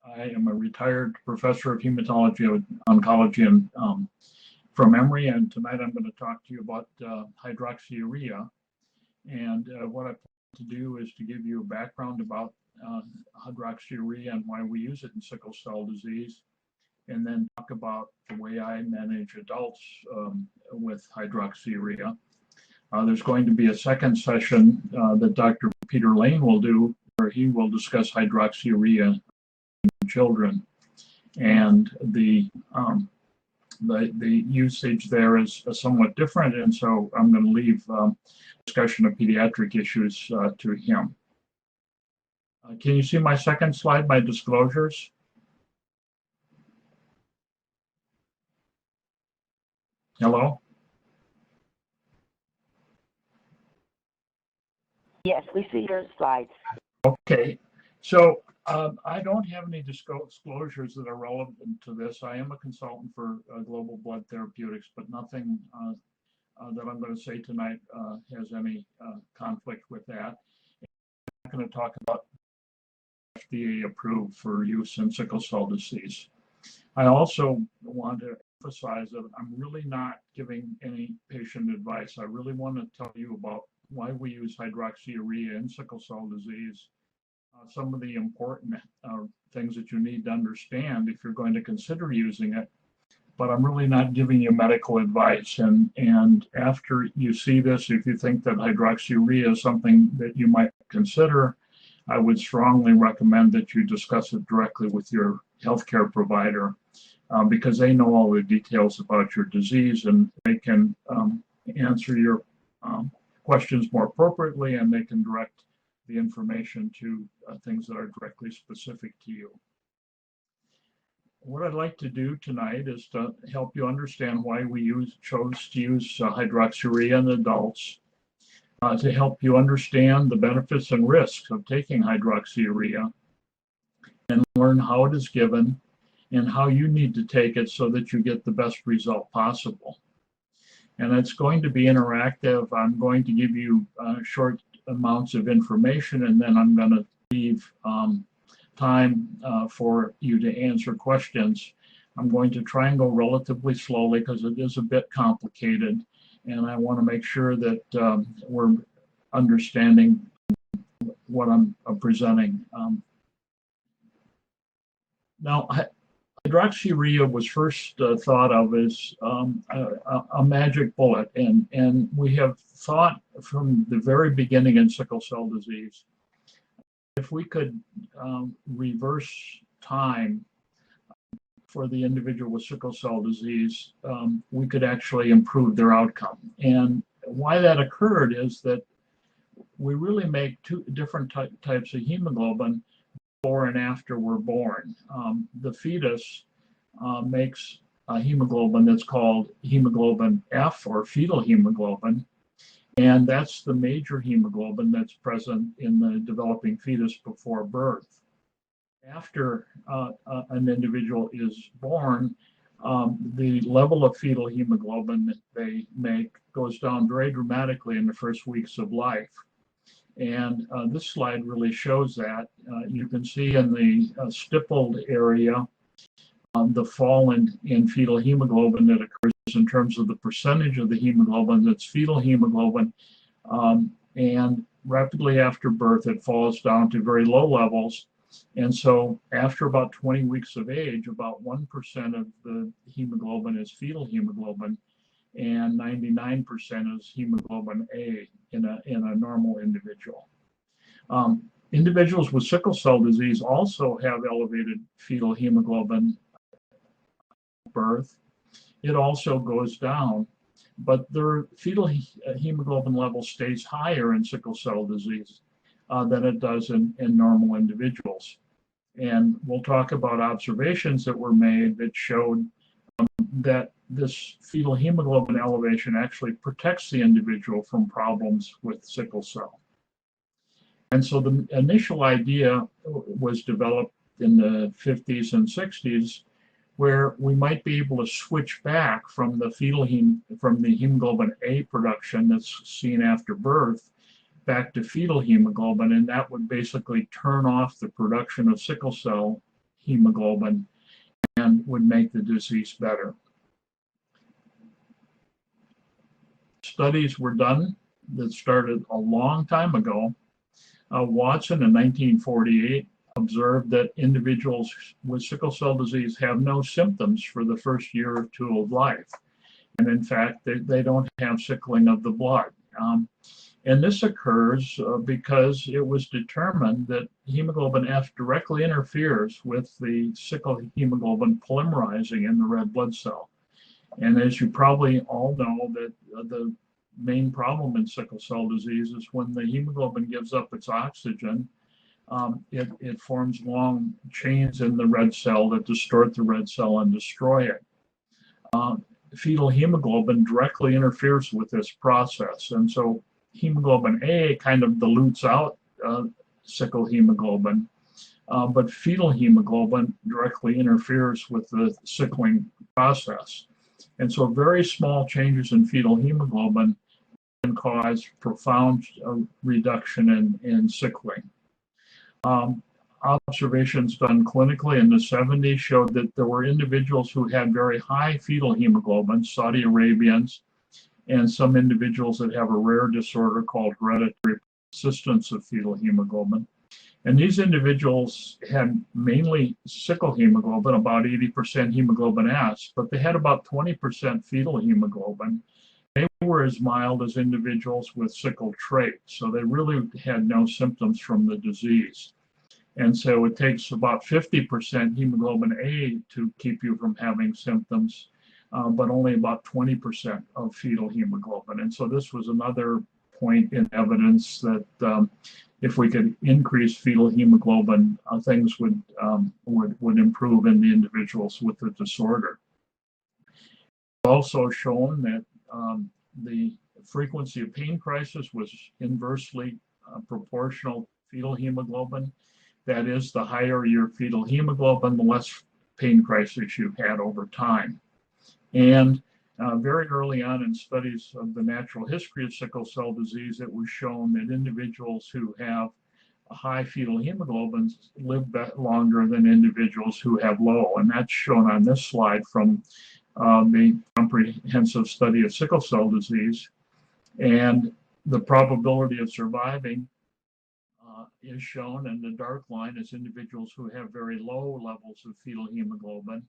I am a retired professor of hematology and oncology from Emory, and tonight I'm going to talk to you about hydroxyurea. And what I plan to do is to give you a background about hydroxyurea and why we use it in sickle cell disease, and then talk about the way I manage adults with hydroxyurea. There's going to be a second session that Dr. Peter Lane will do, where he will discuss hydroxyurea in children, and the usage there is somewhat different, and so I'm going to leave discussion of pediatric issues to him. Can you see my second slide, my disclosures? Hello? Yes, we see your slides. Okay, so I don't have any disclosures that are relevant to this. I am a consultant for Global Blood Therapeutics, but nothing that I'm going to say tonight has any conflict with that. I'm going to talk about FDA approved for use in sickle cell disease. I also want to emphasize that I'm really not giving any patient advice. I really want to tell you about why we use hydroxyurea in sickle cell disease, some of the important things that you need to understand if you're going to consider using it, but I'm really not giving you medical advice. And after you see this, if you think that hydroxyurea is something that you might consider, I would strongly recommend that you discuss it directly with your healthcare provider, because they know all the details about your disease, and they can answer your questions more appropriately, and they can direct the information to things that are directly specific to you. What I'd like to do tonight is to help you understand why we chose to use hydroxyurea in adults, to help you understand the benefits and risks of taking hydroxyurea, and learn how it is given and how you need to take it so that you get the best result possible. And it's going to be interactive. I'm going to give you short amounts of information, and then I'm going to leave time for you to answer questions. I'm going to try and go relatively slowly because it is a bit complicated, and I want to make sure that we're understanding what I'm presenting. Now, hydroxyurea was first thought of as a magic bullet, and we have thought from the very beginning in sickle cell disease, if we could reverse time for the individual with sickle cell disease, we could actually improve their outcome. And why that occurred is that we really make two different types of hemoglobin before and after we're born. The fetus makes a hemoglobin that's called hemoglobin F, or fetal hemoglobin, and that's the major hemoglobin that's present in the developing fetus before birth. After an individual is born, the level of fetal hemoglobin that they make goes down very dramatically in the first weeks of life. And this slide really shows that. You can see in the stippled area the fall in fetal hemoglobin that occurs in terms of the percentage of the hemoglobin that's fetal hemoglobin. And rapidly after birth, it falls down to very low levels. And so after about 20 weeks of age, about 1% of the hemoglobin is fetal hemoglobin, and 99% is hemoglobin A in a normal individual. Individuals with sickle cell disease also have elevated fetal hemoglobin at birth. It also goes down, but their fetal hemoglobin level stays higher in sickle cell disease than it does in normal individuals. And we'll talk about observations that were made that showed that this fetal hemoglobin elevation actually protects the individual from problems with sickle cell. And so the initial idea was developed in the 50s and 60s, where we might be able to switch back from the hemoglobin A production that's seen after birth back to fetal hemoglobin, and that would basically turn off the production of sickle cell hemoglobin and would make the disease better. Studies were done that started a long time ago. Watson in 1948 observed that individuals with sickle cell disease have no symptoms for the first year or two of life. And in fact, they don't have sickling of the blood. And this occurs because it was determined that hemoglobin F directly interferes with the sickle hemoglobin polymerizing in the red blood cell. And as you probably all know, that the main problem in sickle cell disease is when the hemoglobin gives up its oxygen, it forms long chains in the red cell that distort the red cell and destroy it. Fetal hemoglobin directly interferes with this process. And so hemoglobin A kind of dilutes out sickle hemoglobin, but fetal hemoglobin directly interferes with the sickling process. And so very small changes in fetal hemoglobin can cause profound reduction in sickling. Observations done clinically in the 70s showed that there were individuals who had very high fetal hemoglobin, Saudi Arabians, and some individuals that have a rare disorder called hereditary persistence of fetal hemoglobin. And these individuals had mainly sickle hemoglobin, about 80% hemoglobin S, but they had about 20% fetal hemoglobin. They were as mild as individuals with sickle trait, so they really had no symptoms from the disease. And so it takes about 50% hemoglobin A to keep you from having symptoms, but only about 20% of fetal hemoglobin. And so this was another point in evidence that if we could increase fetal hemoglobin, things would improve in the individuals with the disorder. It's also shown that the frequency of pain crisis was inversely proportional to fetal hemoglobin. That is, the higher your fetal hemoglobin, the less pain crisis you had over time. And very early on in studies of the natural history of sickle cell disease, it was shown that individuals who have high fetal hemoglobins live longer than individuals who have low. And that's shown on this slide from the comprehensive study of sickle cell disease. And the probability of surviving is shown, and the dark line is individuals who have very low levels of fetal hemoglobin.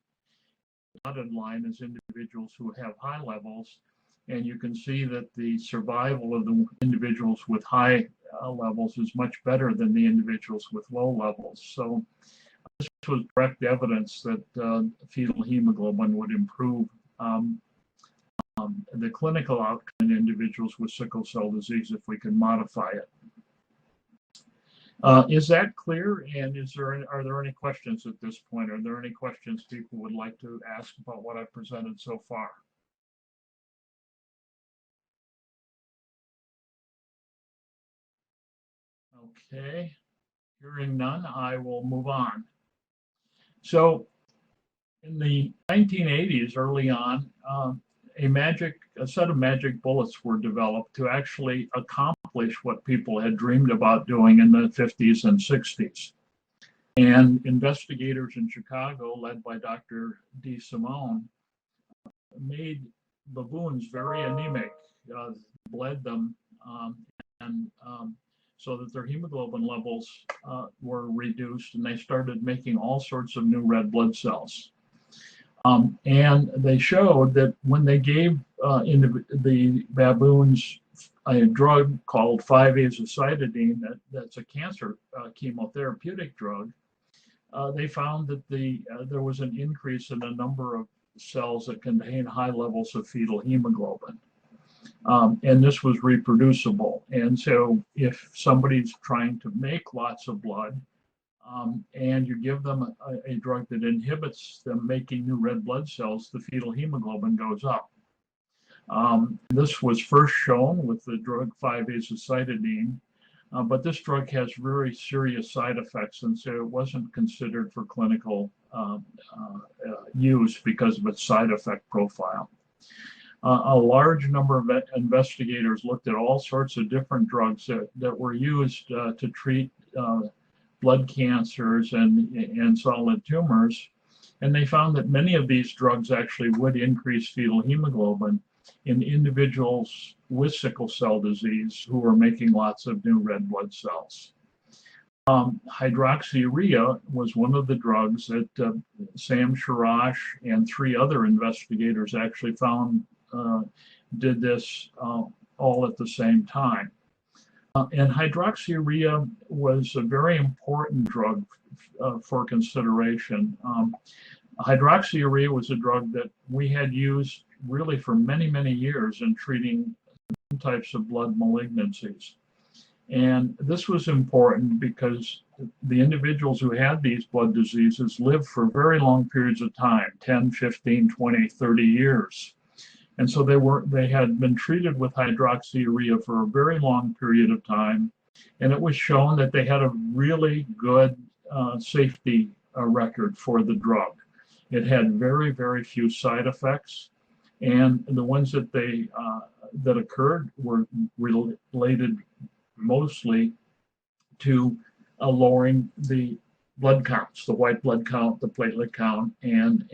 The dotted line is individuals who have high levels, and you can see that the survival of the individuals with high levels is much better than the individuals with low levels. So this was direct evidence that fetal hemoglobin would improve the clinical outcome in individuals with sickle cell disease if we can modify it. Is that clear? And are there any questions at this point? Are there any questions people would like to ask about what I've presented so far? Okay, hearing none, I will move on. So in the 1980s, early on, a set of magic bullets were developed to actually accomplish what people had dreamed about doing in the 50s and 60s. And investigators in Chicago, led by Dr. D. Simone, made baboons very anemic, bled them, so that their hemoglobin levels were reduced, and they started making all sorts of new red blood cells. And they showed that when they gave the baboons a drug called 5-azacitidine, that's a cancer chemotherapeutic drug, they found that there was an increase in the number of cells that contain high levels of fetal hemoglobin. And this was reproducible. And so if somebody's trying to make lots of blood, and you give them a drug that inhibits them making new red blood cells, the fetal hemoglobin goes up. This was first shown with the drug 5-azacitidine, but this drug has very serious side effects, and so it wasn't considered for clinical use because of its side effect profile. A large number of investigators looked at all sorts of different drugs that were used to treat blood cancers and solid tumors. And they found that many of these drugs actually would increase fetal hemoglobin in individuals with sickle cell disease who are making lots of new red blood cells. Hydroxyurea was one of the drugs that Sam Sharash and 3 other investigators actually found did this all at the same time. And hydroxyurea was a very important drug for consideration. Hydroxyurea was a drug that we had used really for many, many years in treating types of blood malignancies. And this was important because the individuals who had these blood diseases lived for very long periods of time, 10, 15, 20, 30 years. And so they had been treated with hydroxyurea for a very long period of time. And it was shown that they had a really good safety record for the drug. It had very, very few side effects. And the ones that that occurred were related mostly to lowering the blood counts, the white blood count, the platelet count, and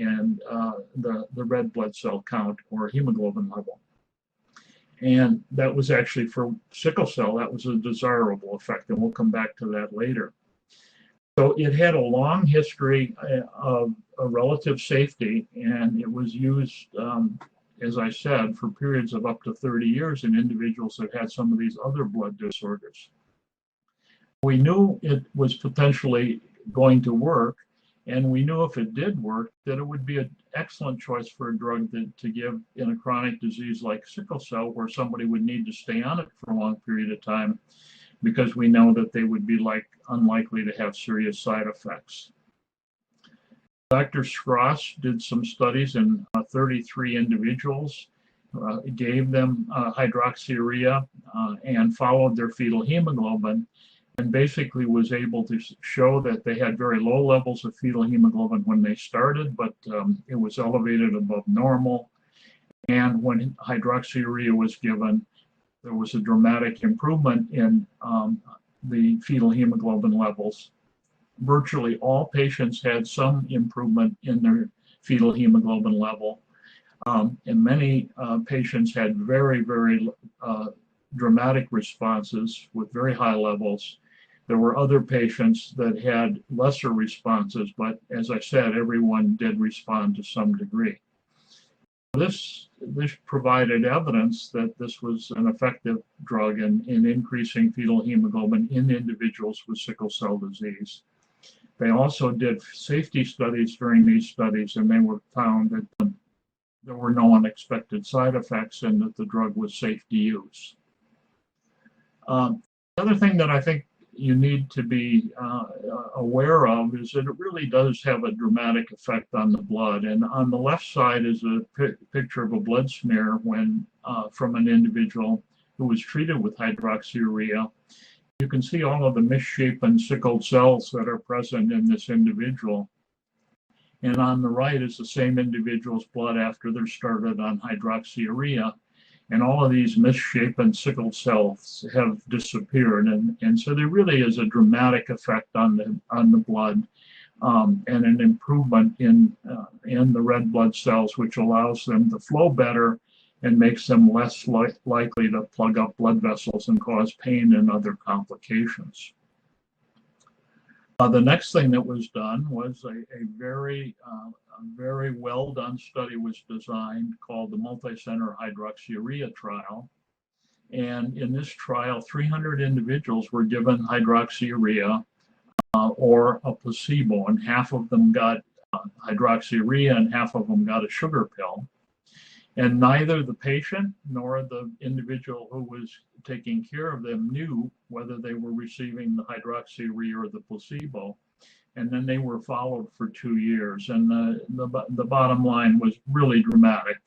the red blood cell count or hemoglobin level. And that was actually for sickle cell, that was a desirable effect, and we'll come back to that later. So it had a long history of a relative safety, and it was used, as I said, for periods of up to 30 years in individuals that had some of these other blood disorders. We knew it was potentially going to work, and we knew if it did work, that it would be an excellent choice for a drug to give in a chronic disease like sickle cell, where somebody would need to stay on it for a long period of time, because we know that they would be unlikely to have serious side effects. Dr. Strauss did some studies in 33 individuals, gave them hydroxyurea and followed their fetal hemoglobin, and basically was able to show that they had very low levels of fetal hemoglobin when they started, but it was elevated above normal. And when hydroxyurea was given, there was a dramatic improvement in the fetal hemoglobin levels. Virtually all patients had some improvement in their fetal hemoglobin level. And many patients had very, very dramatic responses with very high levels. There were other patients that had lesser responses, but as I said, everyone did respond to some degree. This provided evidence that this was an effective drug in increasing fetal hemoglobin in individuals with sickle cell disease. They also did safety studies during these studies, and they were found that there were no unexpected side effects and that the drug was safe to use. The other thing that I think you need to be aware of is that it really does have a dramatic effect on the blood. And on the left side is a picture of a blood smear from an individual who was treated with hydroxyurea. You can see all of the misshapen sickled cells that are present in this individual. And on the right is the same individual's blood after they're started on hydroxyurea. And all of these misshapen sickled cells have disappeared. And so there really is a dramatic effect on the blood and an improvement in the red blood cells, which allows them to flow better and makes them less likely to plug up blood vessels and cause pain and other complications. The next thing that was done was a very well done study was designed called the multi-center hydroxyurea trial. And in this trial, 300 individuals were given hydroxyurea or a placebo, and half of them got hydroxyurea and half of them got a sugar pill. And neither the patient nor the individual who was taking care of them knew whether they were receiving the hydroxyurea or the placebo. And then they were followed for 2 years. And the bottom line was really dramatic.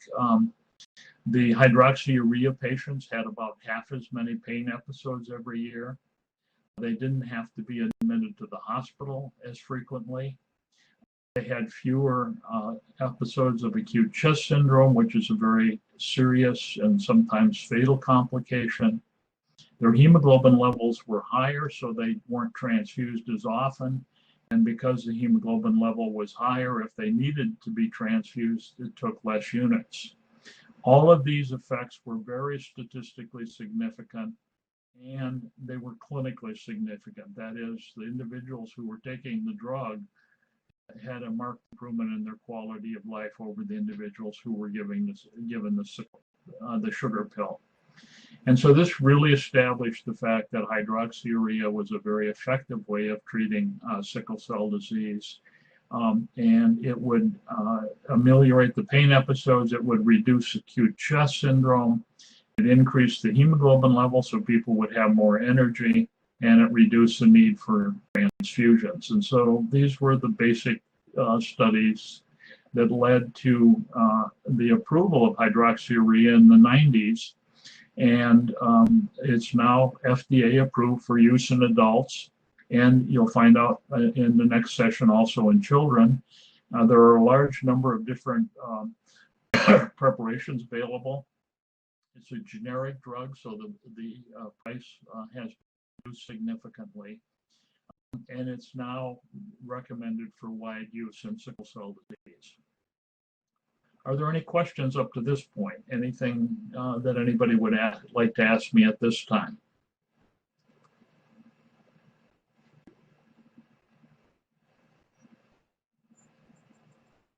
The hydroxyurea patients had about half as many pain episodes every year. They didn't have to be admitted to the hospital as frequently. They had fewer episodes of acute chest syndrome, which is a very serious and sometimes fatal complication. Their hemoglobin levels were higher, so they weren't transfused as often. And because the hemoglobin level was higher, if they needed to be transfused, it took less units. All of these effects were very statistically significant, and they were clinically significant. That is, the individuals who were taking the drug had a marked improvement in their quality of life over the individuals who were given the sugar pill. And so this really established the fact that hydroxyurea was a very effective way of treating sickle cell disease. And it would ameliorate the pain episodes. It would reduce acute chest syndrome. It increased the hemoglobin level so people would have more energy, and it reduced the need for transfusions. And so these were the basic studies that led to the approval of hydroxyurea in the 90s. And it's now FDA approved for use in adults. And you'll find out in the next session also in children. There are a large number of different preparations available. It's a generic drug, so the price has reduced significantly. And it's now recommended for wide use in sickle cell disease. Are there any questions up to this point? Anything that anybody would like to ask me at this time?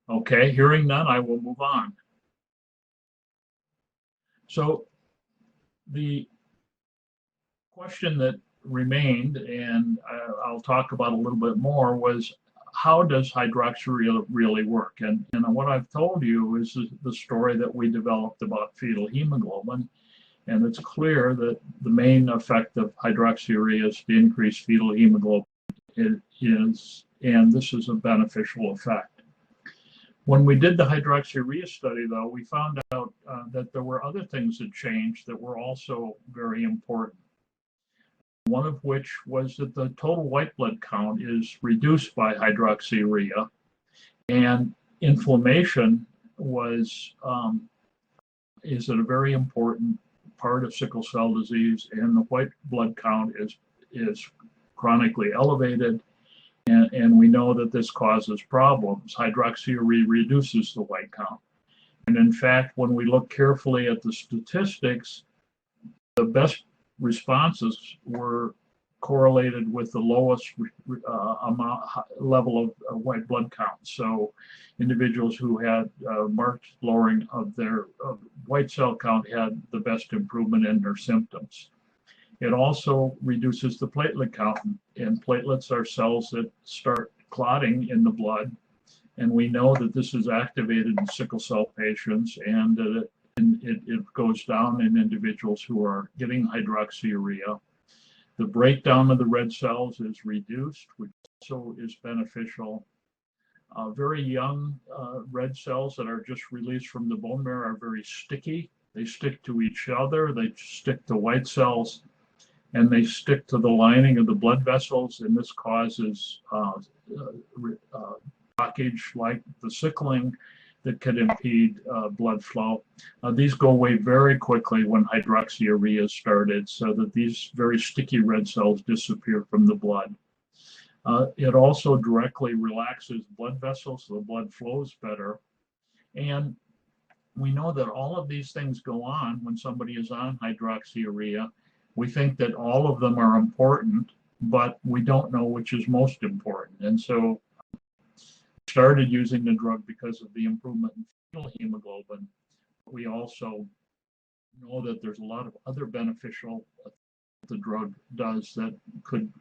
Okay, hearing none, I will move on. So the question that remained, and I'll talk about a little bit more, was how does hydroxyurea really work? And what I've told you is the story that we developed about fetal hemoglobin. And it's clear that the main effect of hydroxyurea is to increase fetal hemoglobin, and this is a beneficial effect. When we did the hydroxyurea study, though, we found out that there were other things that changed that were also very important. One of which was that the total white blood count is reduced by hydroxyurea, and inflammation is a very important part of sickle cell disease, and the white blood count is chronically elevated, and we know that this causes problems. Hydroxyurea reduces the white count. And in fact, when we look carefully at the statistics, the best responses were correlated with the lowest level of white blood count. So individuals who had marked lowering of their white cell count had the best improvement in their symptoms. It also reduces the platelet count, and platelets are cells that start clotting in the blood. And we know that this is activated in sickle cell patients, and that it goes down in individuals who are getting hydroxyurea. The breakdown of the red cells is reduced, which also is beneficial. Very young red cells that are just released from the bone marrow are very sticky. They stick to each other, they stick to white cells, and they stick to the lining of the blood vessels, and this causes blockage like the sickling that could impede blood flow. These go away very quickly when hydroxyurea is started, so that these very sticky red cells disappear from the blood. It also directly relaxes blood vessels, so the blood flows better. And we know that all of these things go on when somebody is on hydroxyurea. We think that all of them are important, but we don't know which is most important. And so started using the drug because of the improvement in fetal hemoglobin. We also know that there's a lot of other beneficial the drug does that could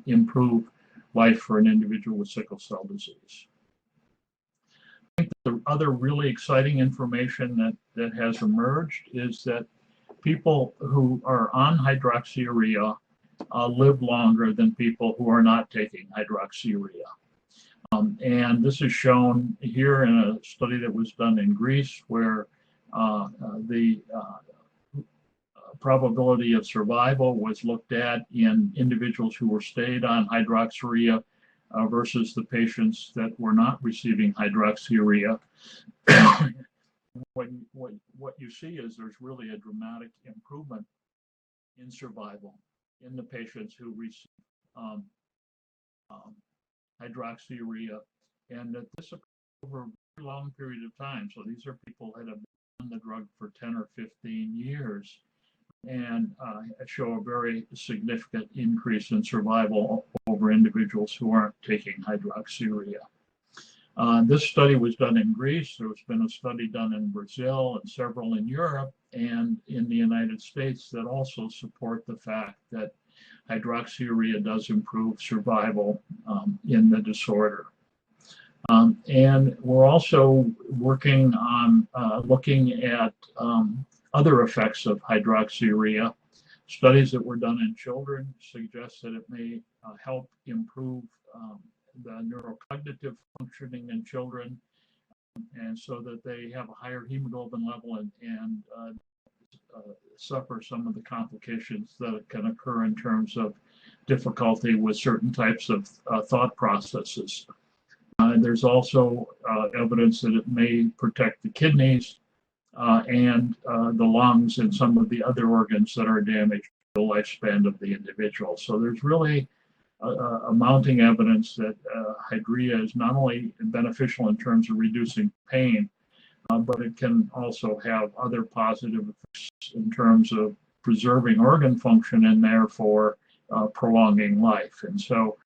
improve life for an individual with sickle cell disease. I think the other really exciting information that has emerged is that people who are on hydroxyurea live longer than people who are not taking hydroxyurea. And this is shown here in a study that was done in Greece, where the probability of survival was looked at in individuals who were stayed on hydroxyurea versus the patients that were not receiving hydroxyurea. What you see is there's really a dramatic improvement in survival in the patients who receive um, hydroxyurea, and that this occurs over a very long period of time. So these are people that have been on the drug for 10 or 15 years and show a very significant increase in survival over individuals who aren't taking hydroxyurea. This study was done in Greece. There's been a study done in Brazil and several in Europe and in the United States that also support the fact that hydroxyurea does improve survival in the disorder. And we're also working on looking at other effects of hydroxyurea. Studies that were done in children suggest that it may help improve the neurocognitive functioning in children, and so that they have a higher hemoglobin level and suffer some of the complications that can occur in terms of difficulty with certain types of thought processes. There's also evidence that it may protect the kidneys and the lungs and some of the other organs that are damaged the lifespan of the individual. So there's really a mounting evidence that hydrea is not only beneficial in terms of reducing pain, but it can also have other positive effects in terms of preserving organ function and therefore prolonging life. And so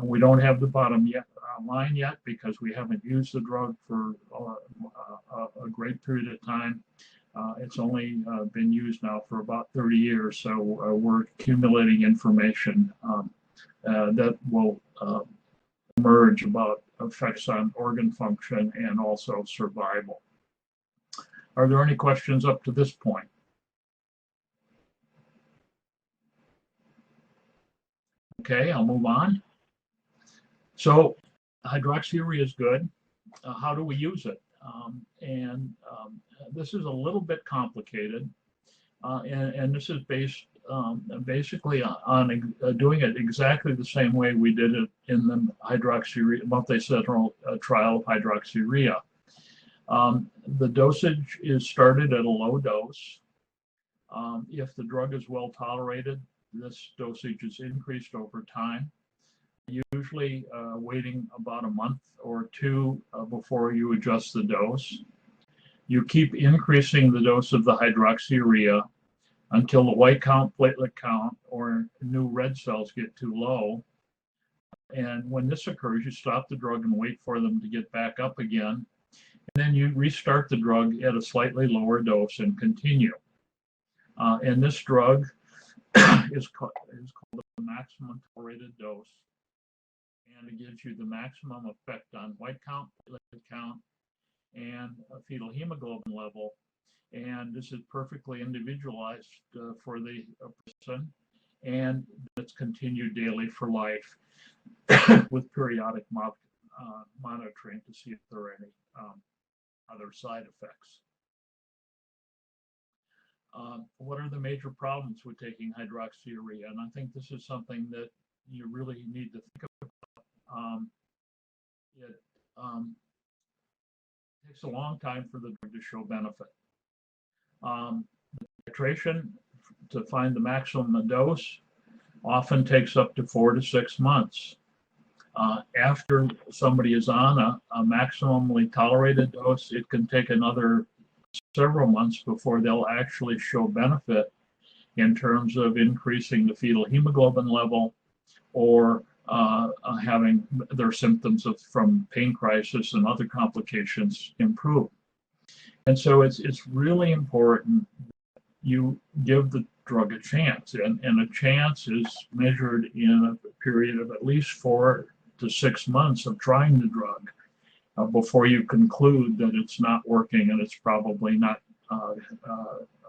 we don't have the bottom line yet because we haven't used the drug for a great period of time. It's only been used now for about 30 years, so we're accumulating information that will emerge about effects on organ function and also survival. Are there any questions up to this point? Okay, I'll move on. So hydroxyurea is good. How do we use it? This is a little bit complicated, and this is based basically on doing it exactly the same way we did it in the hydroxyurea multicentral trial of hydroxyurea. The dosage is started at a low dose. If the drug is well tolerated, this dosage is increased over time, usually waiting about a month or two before you adjust the dose. You keep increasing the dose of the hydroxyurea until the white count, platelet count, or new red cells get too low. And when this occurs, you stop the drug and wait for them to get back up again. And then you restart the drug at a slightly lower dose and continue. And this drug is called the maximum tolerated dose. And it gives you the maximum effect on white count, platelet count, and fetal hemoglobin level. And this is perfectly individualized for the person, and it's continued daily for life with periodic monitoring to see if there are any other side effects. What are the major problems with taking hydroxyurea? And I think this is something that you really need to think about. It takes a long time for the drug to show benefit. The titration to find the maximum dose often takes up to 4 to 6 months. After somebody is on a maximally tolerated dose, it can take another several months before they'll actually show benefit in terms of increasing the fetal hemoglobin level or having their symptoms from pain crisis and other complications improve. And so it's really important that you give the drug a chance, and a chance is measured in a period of at least 4 to 6 months of trying the drug before you conclude that it's not working and it's probably not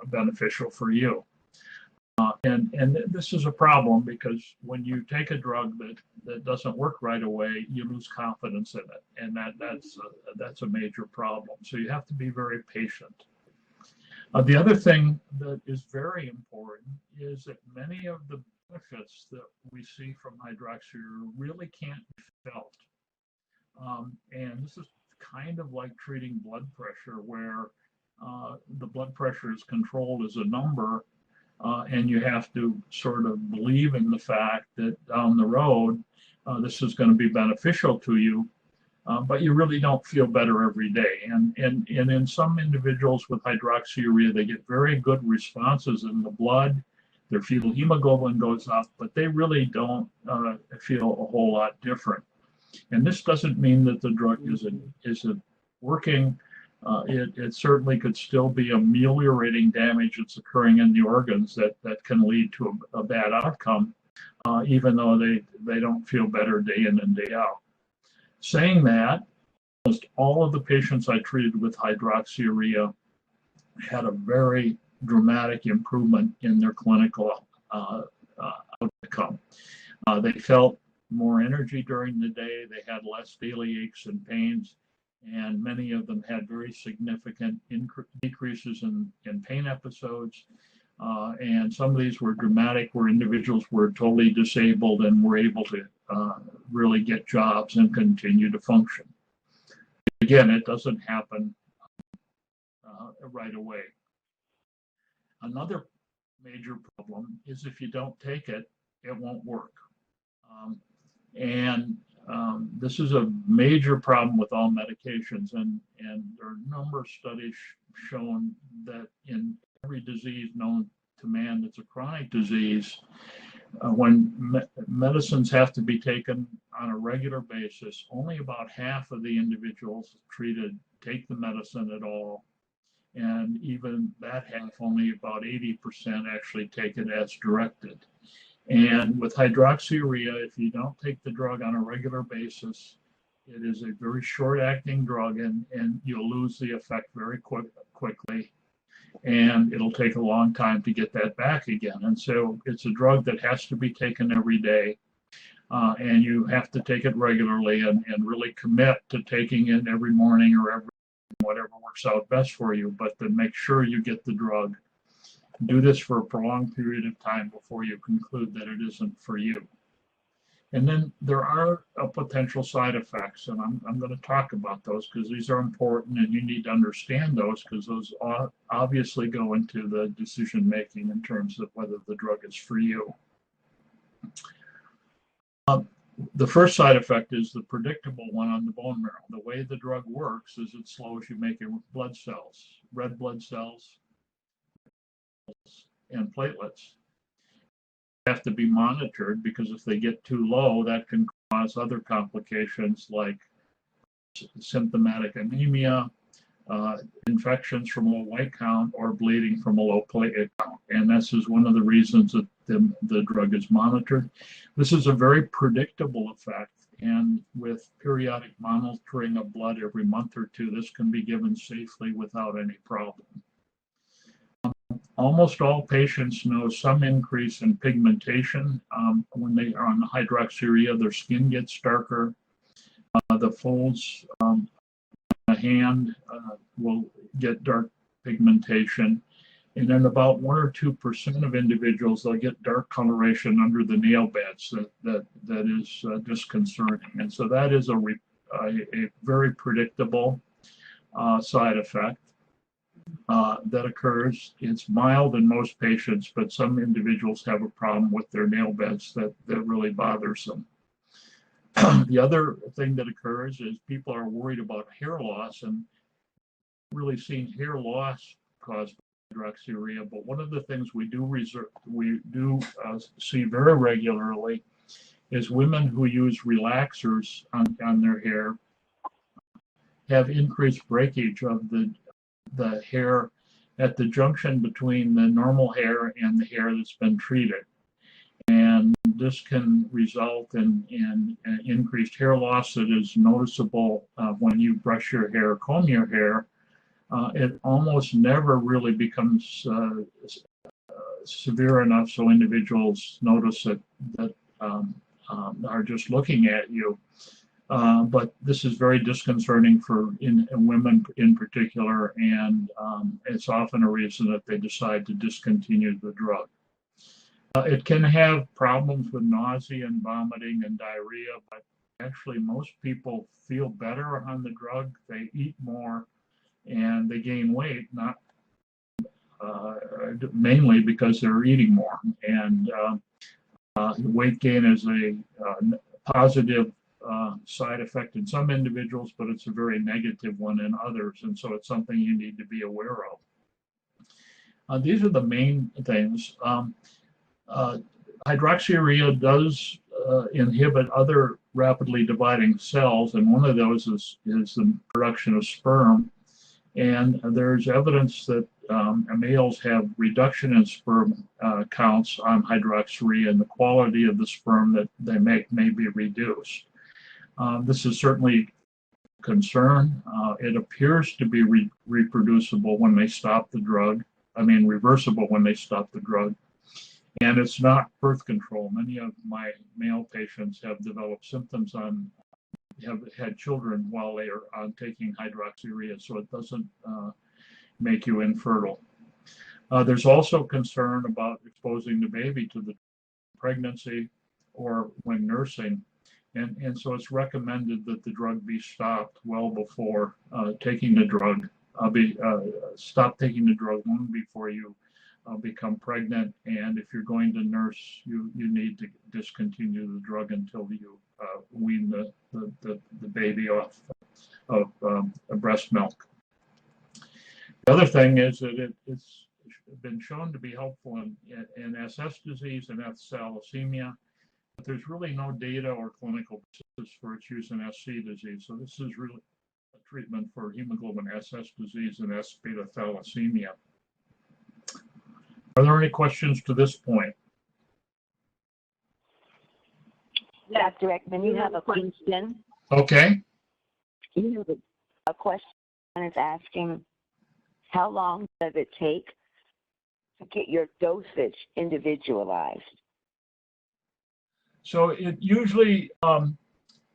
beneficial for you. And this is a problem because when you take a drug that doesn't work right away, you lose confidence in it, and that's a major problem. So you have to be very patient. The other thing that is very important is that many of the benefits that we see from hydroxyurea really can't be felt. And this is kind of like treating blood pressure, where the blood pressure is controlled as a number, and you have to sort of believe in the fact that down the road, this is going to be beneficial to you, but you really don't feel better every day. And in some individuals with hydroxyurea, they get very good responses in the blood. Their fetal hemoglobin goes up, but they really don't feel a whole lot different. And this doesn't mean that the drug isn't working. It certainly could still be ameliorating damage that's occurring in the organs that can lead to a bad outcome, even though they don't feel better day in and day out. Saying that, almost all of the patients I treated with hydroxyurea had a very dramatic improvement in their clinical outcome. They felt more energy during the day, they had less daily aches and pains, and many of them had very significant decreases in pain episodes. And some of these were dramatic, where individuals were totally disabled and were able to really get jobs and continue to function. Again, it doesn't happen right away. Another major problem is if you don't take it, it won't work. This is a major problem with all medications, and there are a number of studies shown that in every disease known to man that's a chronic disease, when medicines have to be taken on a regular basis, only about half of the individuals treated take the medicine at all. And even that half, only about 80% actually take it as directed. And with hydroxyurea, if you don't take the drug on a regular basis, it is a very short-acting drug, and you'll lose the effect very quickly. And it'll take a long time to get that back again. And so it's a drug that has to be taken every day. And you have to take it regularly and really commit to taking it every morning or whatever works out best for you, but then make sure you get the drug. Do this for a prolonged period of time before you conclude that it isn't for you. And then there are potential side effects, and I'm going to talk about those because these are important, and you need to understand those because those obviously go into the decision making in terms of whether the drug is for you. The first side effect is the predictable one on the bone marrow. The way the drug works is it slows you making blood cells, red blood cells, and platelets. Have to be monitored because if they get too low, that can cause other complications like symptomatic anemia, infections from a low white count, or bleeding from a low platelet count. And this is one of the reasons that the drug is monitored. This is a very predictable effect, and with periodic monitoring of blood every month or two, this can be given safely without any problem. Almost all patients know some increase in pigmentation. When they are on the hydroxyurea, their skin gets darker. The folds on the hand will get dark pigmentation. And then about 1 or 2% of individuals, they'll get dark coloration under the nail beds that is disconcerting. And so that is a very predictable side effect. That occurs. It's mild in most patients, but some individuals have a problem with their nail beds that really bothers them. The other thing that occurs is people are worried about hair loss, and really seen hair loss caused by hydroxyurea. But one of the things we do see very regularly is women who use relaxers on their hair have increased breakage of the hair at the junction between the normal hair and the hair that's been treated. And this can result in increased hair loss that is noticeable when you brush your hair, comb your hair. It almost never really becomes severe enough so individuals notice that are just looking at you. But this is very disconcerting for women in particular, and it's often a reason that they decide to discontinue the drug. It can have problems with nausea and vomiting and diarrhea, but actually most people feel better on the drug. They eat more and they gain weight, not mainly because they're eating more. And weight gain is a positive side effect in some individuals, but it's a very negative one in others. And so it's something you need to be aware of. These are the main things. Hydroxyurea does inhibit other rapidly dividing cells, and one of those is the production of sperm. And there's evidence that males have reduction in sperm counts on hydroxyurea, and the quality of the sperm that they make may be reduced. This is certainly a concern. It appears to be reproducible when they stop the drug. Reversible when they stop the drug. And it's not birth control. Many of my male patients have developed symptoms have had children while they are taking hydroxyurea, so it doesn't make you infertile. There's also concern about exposing the baby to the pregnancy or when nursing, and so it's recommended that the drug be stopped well before taking the drug. Stop taking the drug long before you become pregnant, and if you're going to nurse, you need to discontinue the drug until you wean the baby off of breast milk. The other thing is that it's been shown to be helpful in SS disease and F thalassemia, but there's really no data or clinical basis for its use in SC disease. So this is really a treatment for hemoglobin SS disease and S beta thalassemia. Are there any questions to this point? Dr. Ekman, you have a question. Okay. You have a question is asking, how long does it take to get your dosage individualized? So it usually,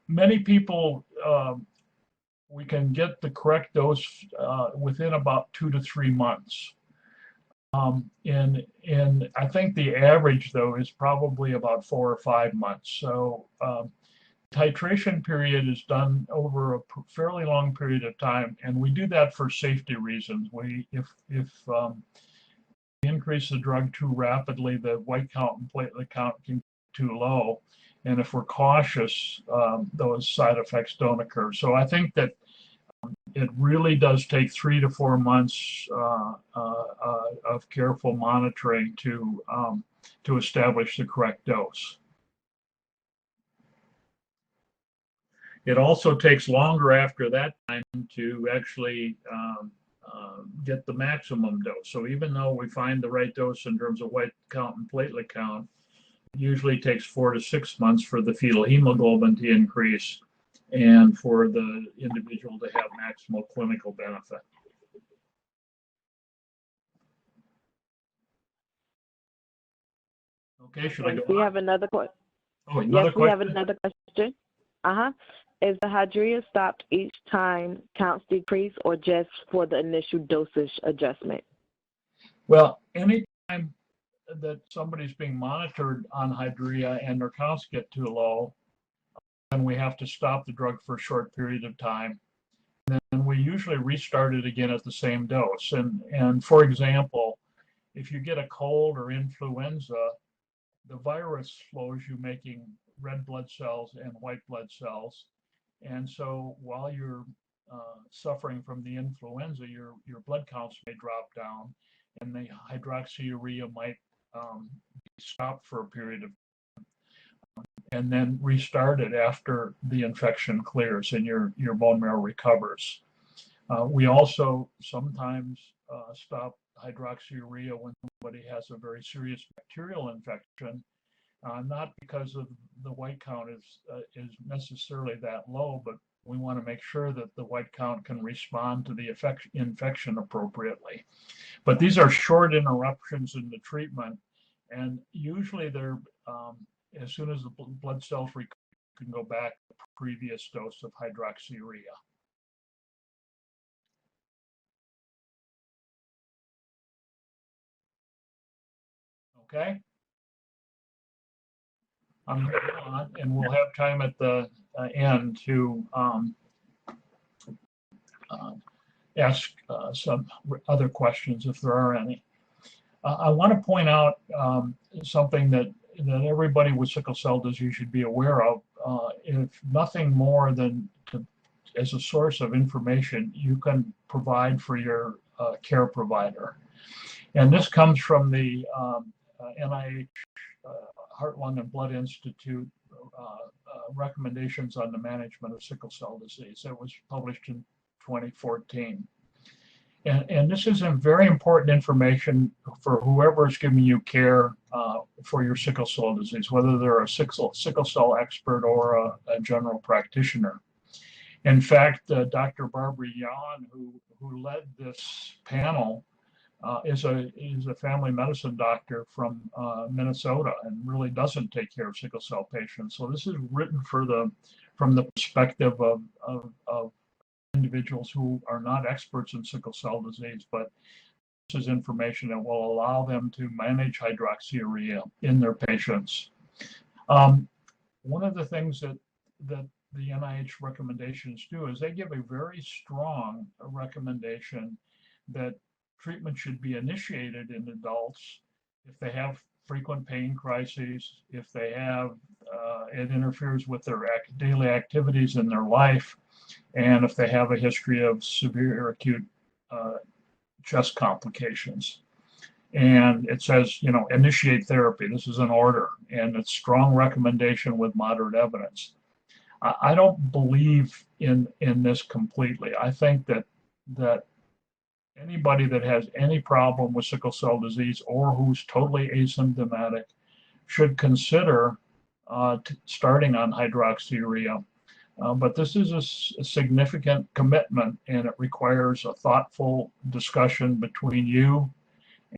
many people, we can get the correct dose within about 2 to 3 months. And I think the average, though, is probably about 4 or 5 months. So titration period is done over a fairly long period of time, and we do that for safety reasons. If we increase the drug too rapidly, the white count and platelet count can be too low, and if we're cautious, those side effects don't occur. So I think that it really does take 3 to 4 months of careful monitoring to establish the correct dose. It also takes longer after that time to actually get the maximum dose. So even though we find the right dose in terms of white count and platelet count, it usually takes 4 to 6 months for the fetal hemoglobin to increase and for the individual to have maximal clinical benefit. Okay, should I go on? We have another question. Oh, another question? We have another question. Is the hydroxyurea stopped each time counts decrease or just for the initial dosage adjustment? Well, anytime that somebody's being monitored on hydroxyurea and their counts get too low, then we have to stop the drug for a short period of time. And then we usually restart it again at the same dose. And for example, if you get a cold or influenza, the virus slows you making red blood cells and white blood cells. And so while you're suffering from the influenza, your blood counts may drop down, and the hydroxyurea might be stopped for a period of time, and then restart it after the infection clears and your bone marrow recovers. We also sometimes stop hydroxyurea when somebody has a very serious bacterial infection, not because of the white count is necessarily that low, but we want to make sure that the white count can respond to the infection appropriately. But these are short interruptions in the treatment, and usually they're as soon as the blood cells recover, you can go back to the previous dose of hydroxyurea. Okay. I'm moving on, and we'll have time at the end to ask some other questions if there are any. I want to point out something that everybody with sickle cell disease should be aware of. If nothing more than as a source of information you can provide for your care provider. And this comes from the NIH Heart, Lung, and Blood Institute recommendations on the management of sickle cell disease. It was published in 2014. And this is a very important information for whoever is giving you care for your sickle cell disease, whether they're a sickle cell expert or a general practitioner. In fact, Dr. Barbara Yan, who led this panel, is a family medicine doctor from Minnesota and really doesn't take care of sickle cell patients. So this is written from the perspective of individuals who are not experts in sickle cell disease, but this is information that will allow them to manage hydroxyurea in their patients. One of the things that the NIH recommendations do is they give a very strong recommendation that treatment should be initiated in adults if they have frequent pain crises, if they have it interferes with their daily activities in their life, and if they have a history of severe acute chest complications. And it says, initiate therapy. This is an order, and it's strong recommendation with moderate evidence. I don't believe in this completely. I think that anybody that has any problem with sickle cell disease or who's totally asymptomatic should consider starting on hydroxyurea. But this is a significant commitment, and it requires a thoughtful discussion between you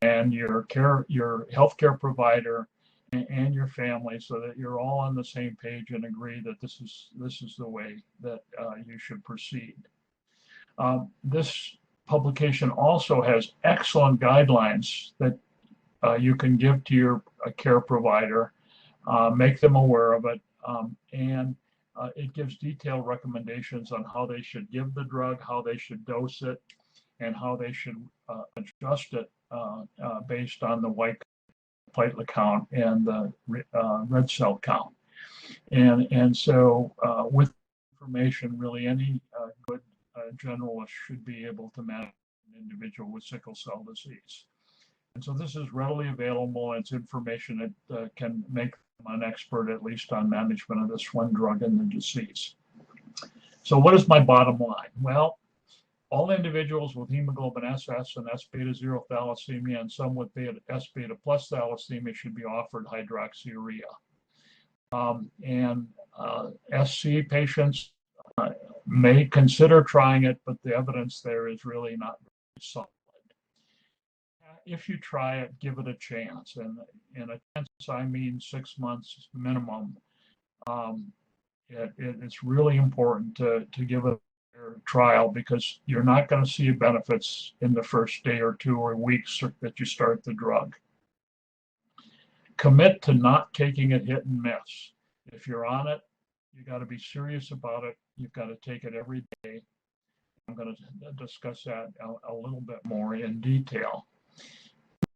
and your healthcare provider and your family, so that you're all on the same page and agree that this is the way that you should proceed. This publication also has excellent guidelines that you can give to your care provider, make them aware of it, and it gives detailed recommendations on how they should give the drug, how they should dose it, and how they should adjust it based on the white platelet count and the red cell count. And so with information, really any good generalist should be able to manage an individual with sickle cell disease. And so this is readily available. It's information that can make them an expert, at least on management of this one drug and the disease. So what is my bottom line? Well, all individuals with hemoglobin SS and S beta 0 thalassemia and some with S beta plus thalassemia should be offered hydroxyurea. SC patients may consider trying it, but the evidence there is really not very solid. If you try it, give it a chance. And in a chance, I mean 6 months minimum. It's really important to give it a trial, because you're not going to see benefits in the first day or two or weeks that you start the drug. Commit to not taking it hit and miss. If you're on it, you got to be serious about it. You've got to take it every day. I'm going to discuss that a little bit more in detail.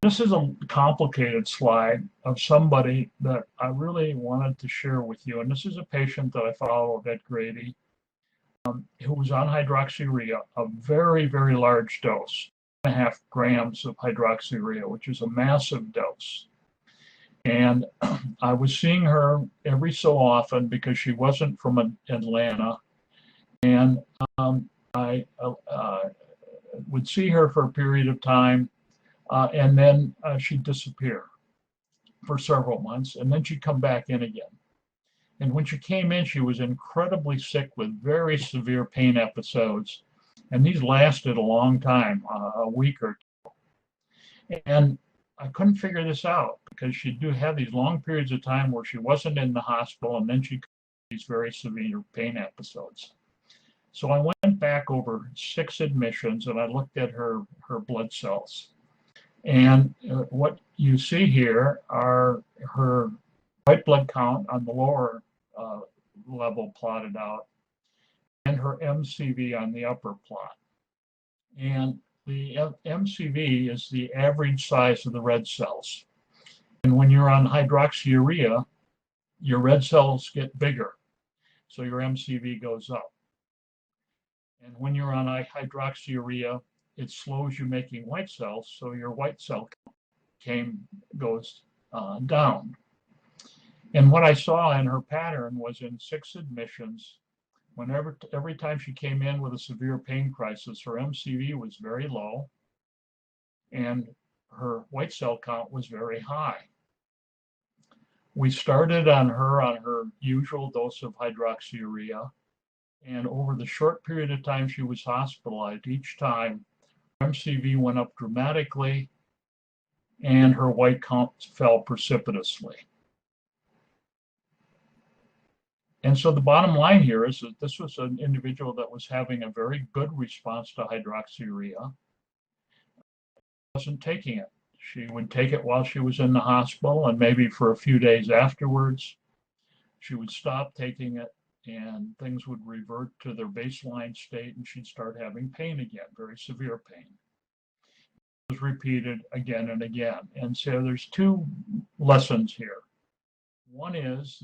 This is a complicated slide of somebody that I really wanted to share with you. And this is a patient that I followed at Grady, who was on hydroxyurea, a very, very large dose, 1.5 grams of hydroxyurea, which is a massive dose. And I was seeing her every so often because she wasn't from Atlanta. And I would see her for a period of time, and then she'd disappear for several months, and then she'd come back in again. And when she came in, she was incredibly sick with very severe pain episodes. And these lasted a long time, a week or two. And I couldn't figure this out, because she do have these long periods of time where she wasn't in the hospital, and then she got these very severe pain episodes. So I went back over 6 admissions, and I looked at her blood cells. And what you see here are her white blood count on the lower level plotted out, and her MCV on the upper plot. And The MCV is the average size of the red cells. And when you're on hydroxyurea, your red cells get bigger, so your MCV goes up. And when you're on hydroxyurea, it slows you making white cells, so your white cell count goes down. And what I saw in her pattern was in 6 admissions, every time she came in with a severe pain crisis, her MCV was very low and her white cell count was very high. We started on her usual dose of hydroxyurea, and over the short period of time she was hospitalized, each time MCV went up dramatically and her white count fell precipitously. And so the bottom line here is that this was an individual that was having a very good response to hydroxyurea. Wasn't taking it. She would take it while she was in the hospital, and maybe for a few days afterwards, she would stop taking it and things would revert to their baseline state and she'd start having pain again, very severe pain. It was repeated again and again. And so there's 2 lessons here. One is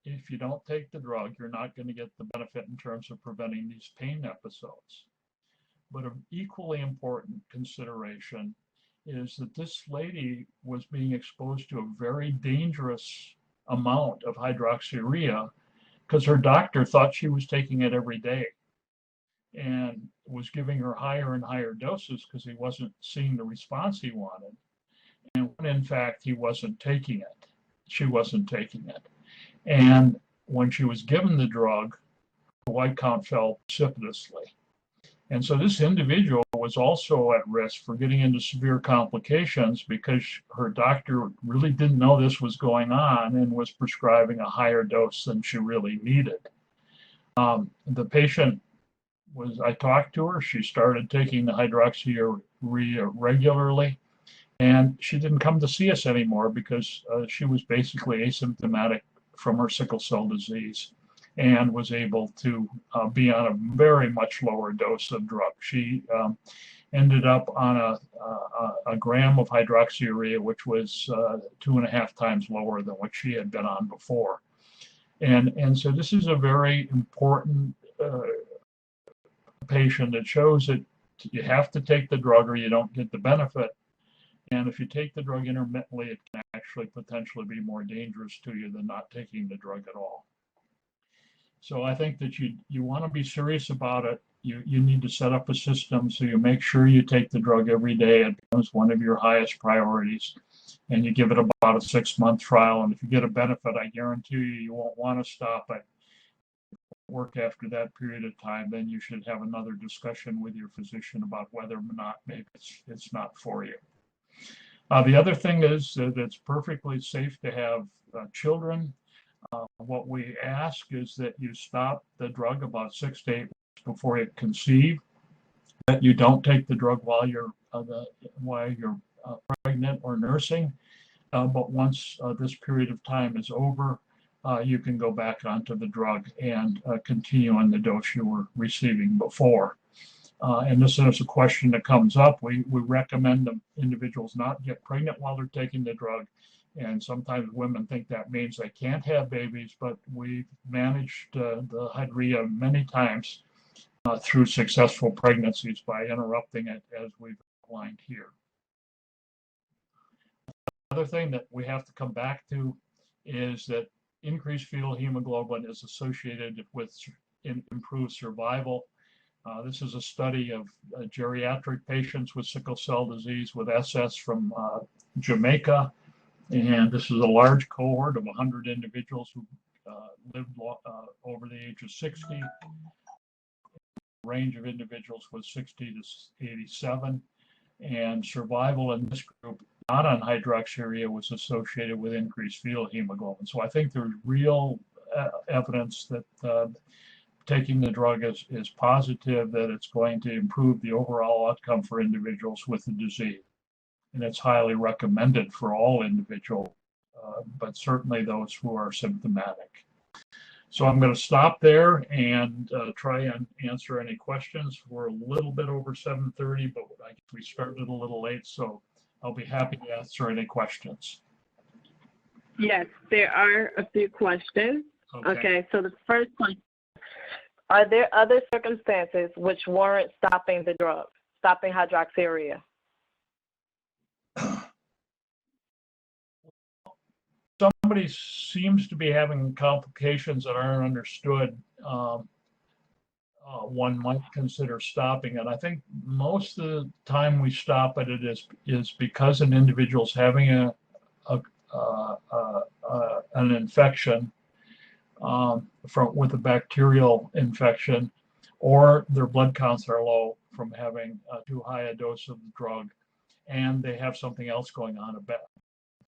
if you don't take the drug, you're not going to get the benefit in terms of preventing these pain episodes. But an equally important consideration is that this lady was being exposed to a very dangerous amount of hydroxyurea because her doctor thought she was taking it every day and was giving her higher and higher doses because he wasn't seeing the response he wanted. And when in fact he wasn't taking it, she wasn't taking it. And when she was given the drug, the white count fell precipitously. And so this individual was also at risk for getting into severe complications because her doctor really didn't know this was going on and was prescribing a higher dose than she really needed. The patient I talked to her, she started taking the hydroxyurea regularly, and she didn't come to see us anymore because she was basically asymptomatic from her sickle cell disease and was able to be on a very much lower dose of drug. She ended up on a gram of hydroxyurea, which was 2.5 times lower than what she had been on before. And so this is a very important patient that shows that you have to take the drug or you don't get the benefit. And if you take the drug intermittently, it can actually potentially be more dangerous to you than not taking the drug at all. So I think that you want to be serious about it. You need to set up a system so you make sure you take the drug every day. It becomes one of your highest priorities. And you give it about a 6-month trial. And if you get a benefit, I guarantee you won't want to stop it. Work after that period of time, then you should have another discussion with your physician about whether or not maybe it's not for you. The other thing is that it's perfectly safe to have children. What we ask is that you stop the drug about 6 to 8 weeks before you conceive, that you don't take the drug while you're pregnant or nursing, but once this period of time is over, you can go back onto the drug and continue on the dose you were receiving before. And this is a question that comes up. We recommend that individuals not get pregnant while they're taking the drug. And sometimes women think that means they can't have babies, but we've managed the hydrea many times through successful pregnancies by interrupting it as we've outlined here. Another thing that we have to come back to is that increased fetal hemoglobin is associated with improved survival. This is a study of geriatric patients with sickle cell disease with SS from Jamaica. And this is a large cohort of 100 individuals who lived over the age of 60. The range of individuals was 60 to 87. And survival in this group, not on hydroxyurea, was associated with increased fetal hemoglobin. So I think there's real evidence that taking the drug is positive, that it's going to improve the overall outcome for individuals with the disease. And it's highly recommended for all individuals, but certainly those who are symptomatic. So I'm going to stop there and try and answer any questions. We're a little bit over 7:30, but I guess we started a little late, so I'll be happy to answer any questions. Yes, there are a few questions. Okay, so the first question, are there other circumstances which warrant stopping the drug, stopping hydroxyurea? Somebody seems to be having complications that aren't understood. One might consider stopping it. I think most of the time we stop it is because an individual's having an infection with a bacterial infection, or their blood counts are low from having too high a dose of the drug, and they have something else going on, a bad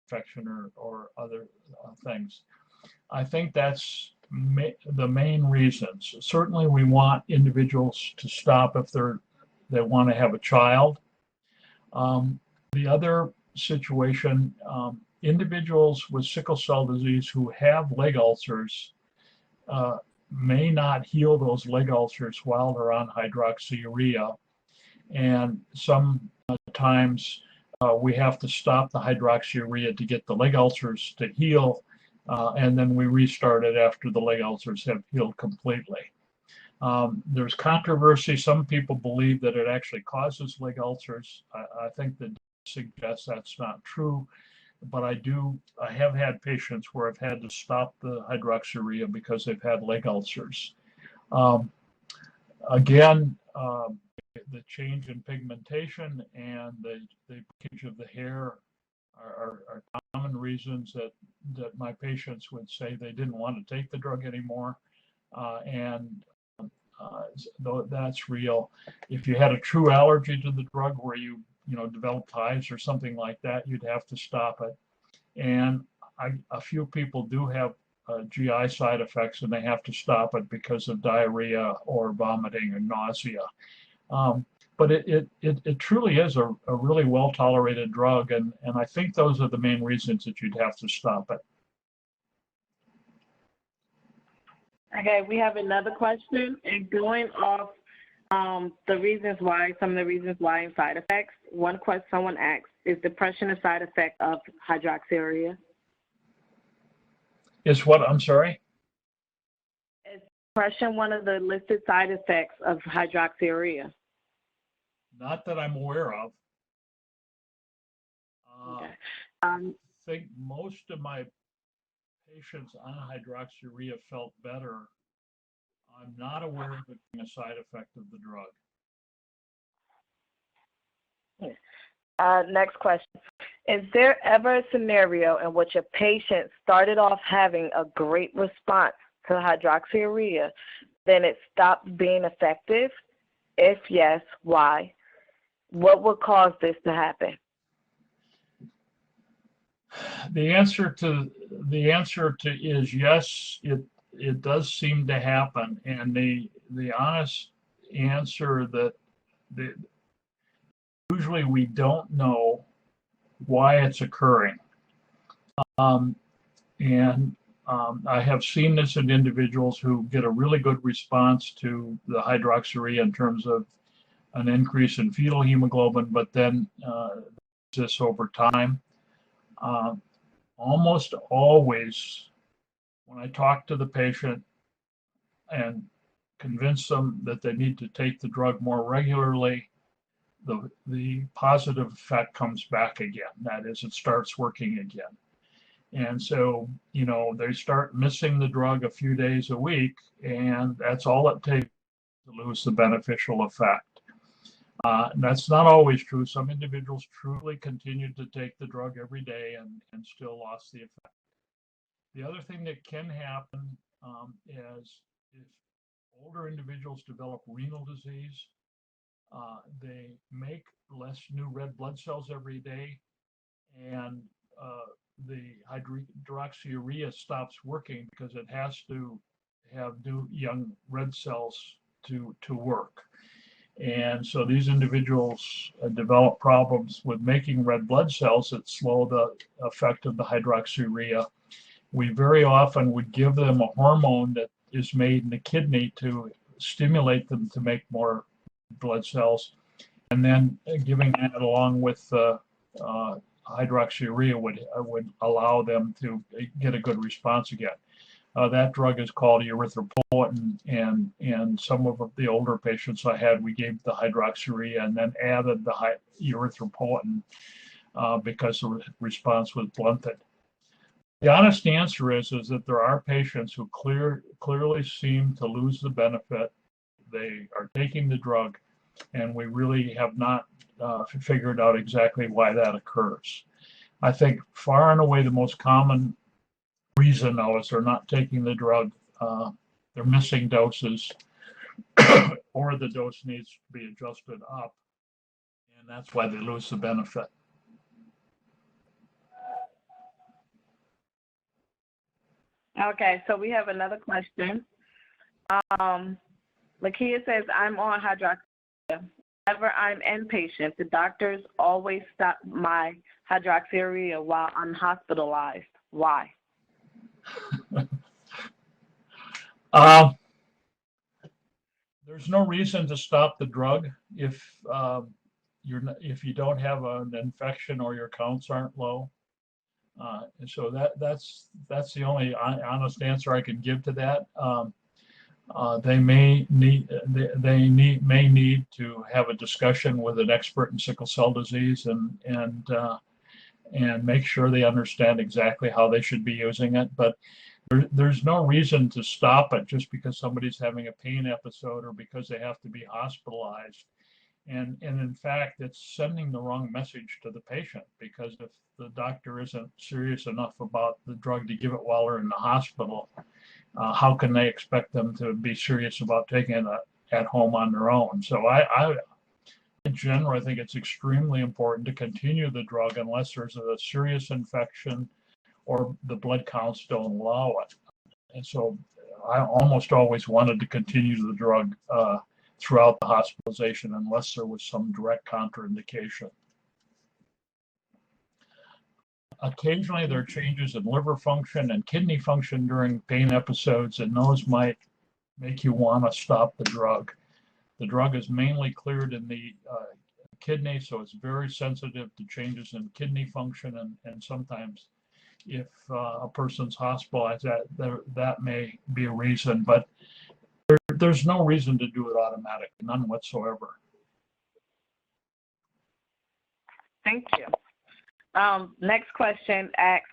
infection or other things. I think that's the main reasons. Certainly we want individuals to stop if they want to have a child. The other situation, individuals with sickle cell disease who have leg ulcers may not heal those leg ulcers while they're on hydroxyurea. And sometimes we have to stop the hydroxyurea to get the leg ulcers to heal, and then we restart it after the leg ulcers have healed completely. There's controversy. Some people believe that it actually causes leg ulcers. I think that suggests that's not true, but I have had patients where I've had to stop the hydroxyurea because they've had leg ulcers. Again, the change in pigmentation and the breakage of the hair are common reasons that my patients would say they didn't want to take the drug anymore, and that's real. If you had a true allergy to the drug where you developed hives or something like that, you'd have to stop it. And a few people do have GI side effects, and they have to stop it because of diarrhea or vomiting or nausea. But it truly is a really well-tolerated drug, and I think those are the main reasons that you'd have to stop it. Okay, we have another question, and going off some of the reasons why and side effects. One question someone asked, is depression a side effect of hydroxyurea? Is what? I'm sorry? Is depression one of the listed side effects of hydroxyurea? Not that I'm aware of. Okay. I think most of my patients on hydroxyurea felt better. I'm not aware of it being a side effect of the drug. Next question. Is there ever a scenario in which a patient started off having a great response to hydroxyurea, then it stopped being effective? If yes, why? What would cause this to happen? The answer is yes, it does seem to happen, and the honest answer that usually we don't know why it's occurring. I have seen this in individuals who get a really good response to the hydroxyurea in terms of an increase in fetal hemoglobin, but then this over time. Almost always, when I talk to the patient and convince them that they need to take the drug more regularly, the positive effect comes back again. That is, it starts working again. And so, they start missing the drug a few days a week, and that's all it takes to lose the beneficial effect. That's not always true. Some individuals truly continued to take the drug every day and still lost the effect. The other thing that can happen is if older individuals develop renal disease, they make less new red blood cells every day, and the hydroxyurea stops working because it has to have new young red cells to work. And so these individuals develop problems with making red blood cells that slow the effect of the hydroxyurea. we very often would give them a hormone that is made in the kidney to stimulate them to make more blood cells, and then giving that along with hydroxyurea would allow them to get a good response again. That drug is called erythropoietin, and some of the older patients I had, we gave the hydroxyurea and then added the erythropoietin because the response was blunted. The honest answer is that there are patients who clearly seem to lose the benefit. They are taking the drug, and we really have not figured out exactly why that occurs. I think far and away the most common reason, though, is they're not taking the drug, they're missing doses, or the dose needs to be adjusted up, and that's why they lose the benefit. Okay, so we have another question. Lakia says, I'm on hydroxyurea. Whenever I'm inpatient, the doctors always stop my hydroxyurea while I'm hospitalized. Why? There's no reason to stop the drug if you don't have an infection or your counts aren't low. And so that's the only honest answer I can give to that. They may need to have a discussion with an expert in sickle cell disease and make sure they understand exactly how they should be using it. But there's no reason to stop it just because somebody's having a pain episode or because they have to be hospitalized. And in fact, it's sending the wrong message to the patient, because if the doctor isn't serious enough about the drug to give it while they're in the hospital, how can they expect them to be serious about taking it at home on their own? So in general, I think it's extremely important to continue the drug unless there's a serious infection or the blood counts don't allow it. And so I almost always wanted to continue the drug throughout the hospitalization unless there was some direct contraindication. Occasionally there are changes in liver function and kidney function during pain episodes, and those might make you want to stop the drug. The drug is mainly cleared in the kidney, so it's very sensitive to changes in kidney function, and sometimes if a person's hospitalized, that may be a reason, but there's no reason to do it automatically, none whatsoever. Thank you. Next question asks,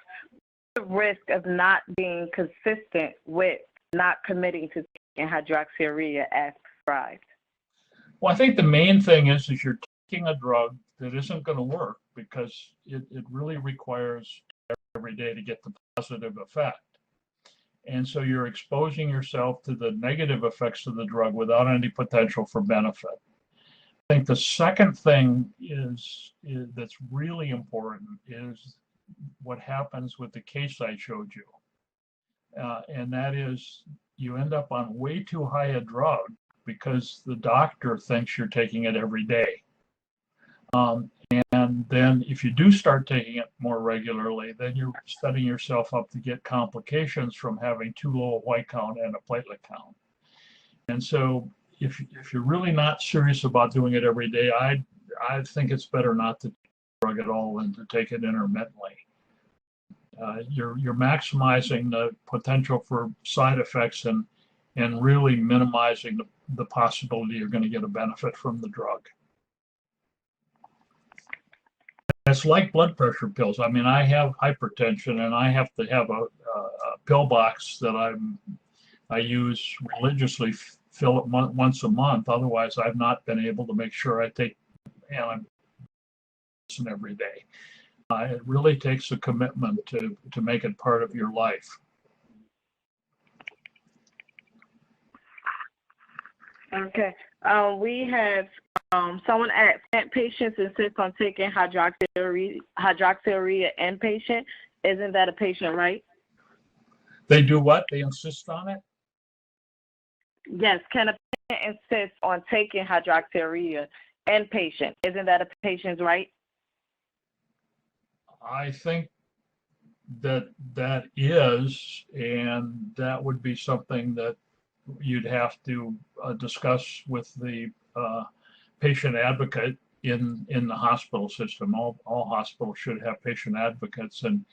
what's the risk of not being consistent with not committing to taking hydroxyurea as prescribed? Well, I think the main thing is you're taking a drug that isn't going to work because it really requires every day to get the positive effect. And so you're exposing yourself to the negative effects of the drug without any potential for benefit. I think the second thing is that's really important is what happens with the case I showed you. And that is you end up on way too high a drug because the doctor thinks you're taking it every day. And then if you do start taking it more regularly, then you're setting yourself up to get complications from having too low a white count and a platelet count. And so if you're really not serious about doing it every day, I think it's better not to take the drug at all than to take it intermittently. You're maximizing the potential for side effects and really minimizing the possibility you're going to get a benefit from the drug. It's like blood pressure pills. I mean, I have hypertension and I have to have a pill box that I use religiously, fill it once a month. Otherwise, I've not been able to make sure I take antidepressant every day. It really takes a commitment to make it part of your life. Okay. We have someone asked, can't patients insist on taking hydroxyurea inpatient? Isn't that a patient right? They do what? They insist on it? Yes. Can a patient insist on taking hydroxyurea inpatient? Isn't that a patient's right? I think that is, and that would be something that you'd have to discuss with the patient advocate in the hospital system. All hospitals should have patient advocates, and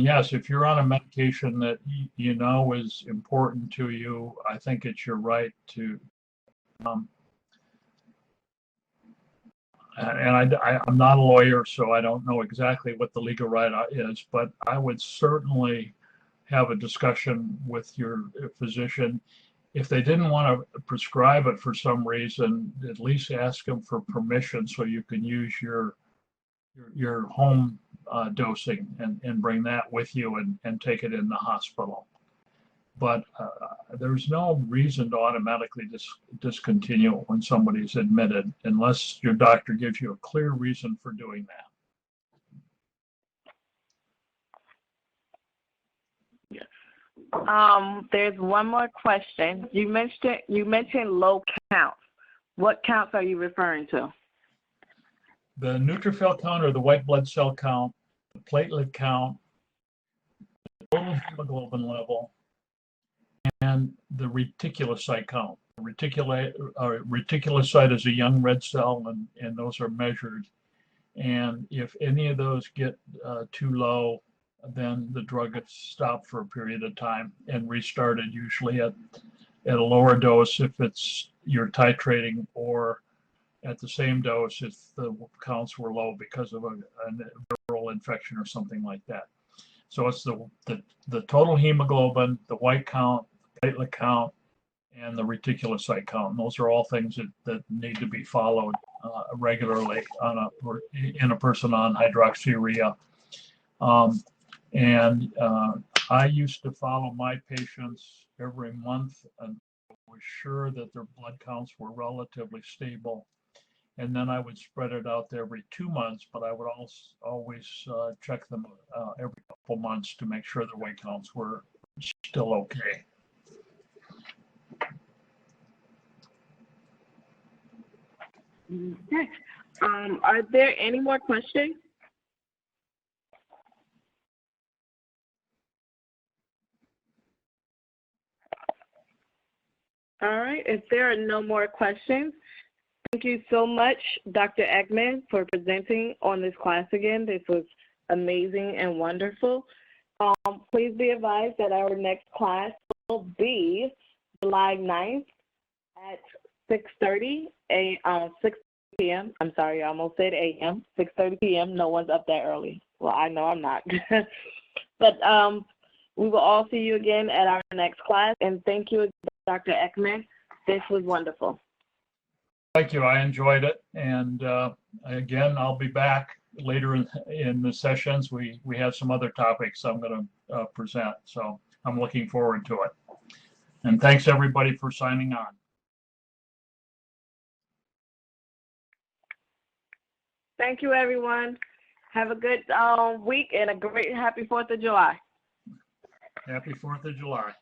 yes, if you're on a medication that you know is important to you, I think it's your right to. And I'm not a lawyer, so I don't know exactly what the legal right is, but I would certainly have a discussion with your physician. If they didn't want to prescribe it for some reason, at least ask them for permission so you can use your home dosing and bring that with you and take it in the hospital. But there's no reason to automatically discontinue it when somebody's admitted, unless your doctor gives you a clear reason for doing that. There's one more question. You mentioned low counts. What counts are you referring to? The neutrophil count, or the white blood cell count, the platelet count, the total hemoglobin level, and the reticulocyte count. Reticulocyte is a young red cell, and those are measured. And if any of those get too low, then the drug gets stopped for a period of time and restarted, usually at a lower dose if you're titrating, or at the same dose if the counts were low because of a viral infection or something like that. So it's the total hemoglobin, the white count, platelet count, and the reticulocyte count. And those are all things that need to be followed regularly in a person on hydroxyurea. I used to follow my patients every month and was sure that their blood counts were relatively stable. And then I would spread it out to every 2 months, but I would always check them every couple months to make sure their white counts were still okay. Okay. Are there any more questions? All right. If there are no more questions, thank you so much, Dr. Ekman, for presenting on this class again. This was amazing and wonderful. Please be advised that our next class will be July 9th at 6:30 p.m. I'm sorry, I almost said a.m. 6:30 p.m. No one's up that early. Well, I know I'm not. But we will all see you again at our next class. And thank you, Dr. Ekman. This was wonderful. Thank you. I enjoyed it. And again, I'll be back later in the sessions. We have some other topics I'm going to present. So I'm looking forward to it. And thanks, everybody, for signing on. Thank you, everyone. Have a good week and a great happy 4th of July. Happy 4th of July.